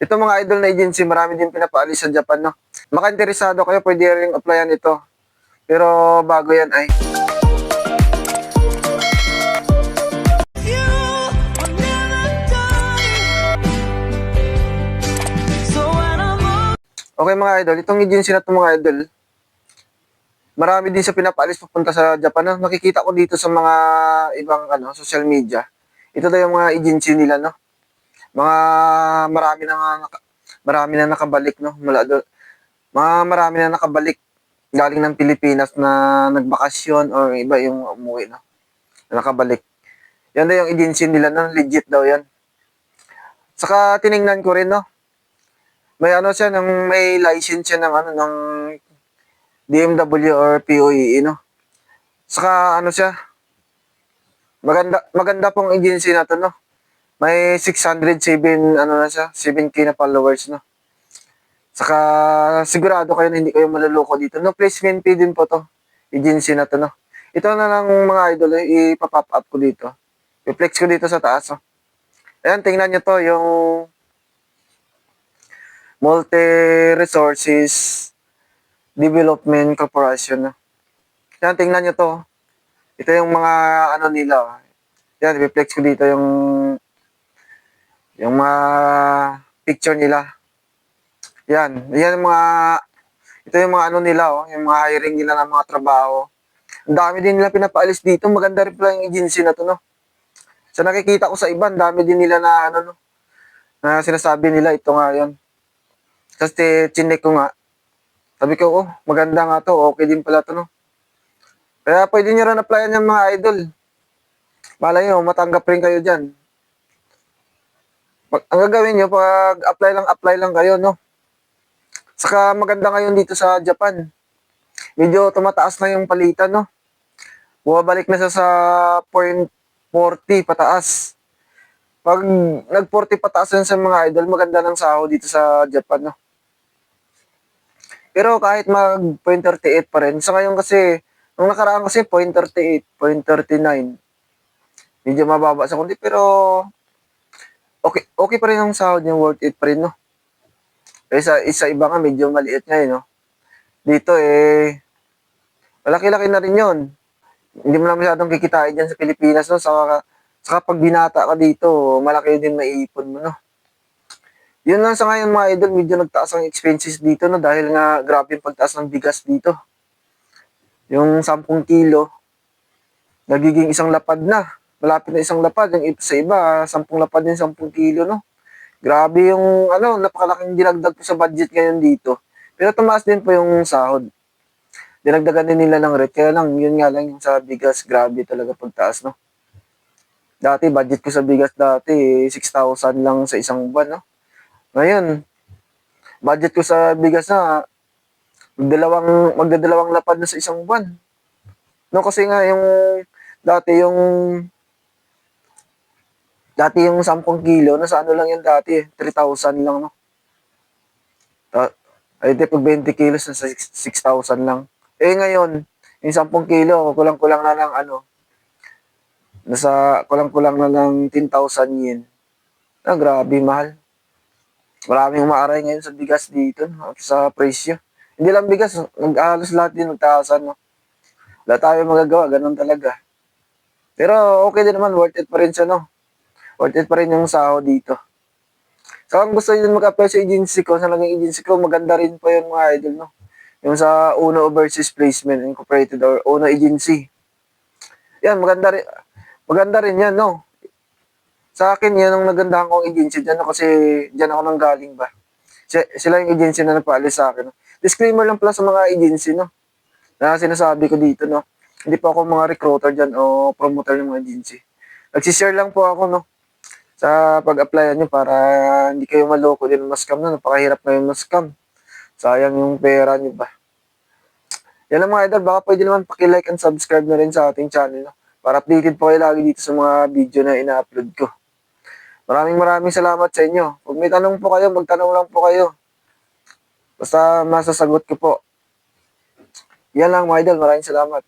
Ito mga idol na agency, marami din pinapaalis sa Japan, no? Maka-interesado kayo, pwede rin applyan ito. Pero bago yan ay... Okay mga idol, itong agency na ito mga idol, marami din sa pinapaalis papunta sa Japan, no? Nakikita ko dito sa mga ibang social media. Ito daw yung mga agency nila, no? Mga marami na nakabalik, no? Marami na nakabalik galing ng Pilipinas na nagbakasyon or iba yung umuwi, no? Na nakabalik. Yan daw yung agency nila, no? Legit daw yan. Saka tiningnan ko rin, no? May siya, may license siya ng DMW or POEE, no? Saka siya, maganda pong agency na to, no? May 607, na siya, 7K na followers, no? Saka, sigurado kayo na hindi kayo maluloko dito. No, placement fee din po to. Agency na to, no? Ito na lang mga idol, ipapop up ko dito. I-flex ko dito sa taas, no? Ayan, tingnan nyo to, yung Multi-Resources Development Corporation, no? Ayan, tingnan nyo to. Ito yung mga nila. Ayan, i-flex ko dito yung mga picture nila. Yan ito yung mga nila, yung mga hiring nila ng mga trabaho. Ang dami din nila pinapaalis dito. Maganda rin pala yung agency na to, no? So nakikita ko sa iba, ang dami din nila na na sinasabi nila, ito nga yan. Kasi chinek ko nga. Sabi ko, maganda nga to, okay din pala to, no? Kaya pwede nyo rin applyan yung mga idol. Malay nyo, matanggap rin kayo dyan. Ang gagawin nyo, pag apply lang kayo, no? Saka maganda ngayon dito sa Japan. Medyo tumataas na yung palitan, no? Bumabalik na sa 0.40 pataas. Pag nag-40 pataas yun sa mga idol, maganda ng sahod dito sa Japan, no? Pero kahit mag 0.38 pa rin. Sa ngayon kasi, nung nakaraan kasi 0.38, 0.39. Medyo mababa sa konti, pero okay pa rin ang sahod niya, worth it pa rin, no? Isa iba nga, medyo maliit nga, no? Dito, malaki-laki na rin yun. Hindi mo na masyadong kikitain dyan sa Pilipinas, no? Saka pag binata ka dito, malaki din maiipon mo, no? Yun lang sa ngayon, mga idol, medyo nagtaas ang expenses dito, no? Dahil nga, grabe yung pagtaas ng bigas dito. Yung 10 kilo, nagiging isang lapad na. Malapit na isang lapad. Yung sa iba, 10 lapad din, 10 kilo, no? Grabe yung, napakalaking dinagdag po sa budget ngayon dito. Pero tumaas din po yung sahod. Dinagdagan din nila ng rate. Kaya lang, yun nga lang yung sa bigas, grabe talaga pagtaas, no? Dati, budget ko sa bigas dati, 6,000 lang sa isang buwan, no? Ngayon, budget ko sa bigas na, magdadalawang lapad na sa isang buwan. No, kasi nga, dati yung 10 kilo, nasa lang yan dati, 3,000 lang, no? Ay, pag 20 kilos, nasa 6,000 lang. Ngayon, yung 10 kilo, kulang-kulang na lang, kulang-kulang na lang 10,000 yen. Grabe, mahal. Maraming umaaray ngayon sa bigas dito, no? Sa presyo. Hindi lang bigas, halos lahat din nagtaasan, no? Wala tayo magagawa, ganun talaga. Pero okay din naman, worth it pa rin siya, no? Worth it pa rin yung sahod dito. So, kung gusto nyo mag-apply sa agency ko, sa naging agency ko, maganda rin po yun mga idol, no? Yung sa Uno Overseas Placement Incorporated or Uno Agency. Yan, maganda rin yan, no? Sa akin, yan ang nagandahan kong agency dyan, no? Kasi dyan ako nang galing ba. Sila yung agency na nagpaalis sa akin, no? Disclaimer lang pala sa mga agency, no? Na sinasabi ko dito, no? Hindi po ako mga recruiter dyan o promoter ng mga agency. Nagsishare lang po ako, no? Sa pag-applyan nyo para hindi kayo maloko din ma-scam na. Napakahirap na yung ma-scam. Sayang yung pera nyo ba. Yan lang mga idol. Baka pwede naman paki-like and subscribe na rin sa ating channel, no? Para updated po kayo lagi dito sa mga video na ina-upload ko. Maraming salamat sa inyo. Kung may tanong po kayo, magtanong lang po kayo. Basta masasagot ko po. Yan lang mga idol. Maraming salamat.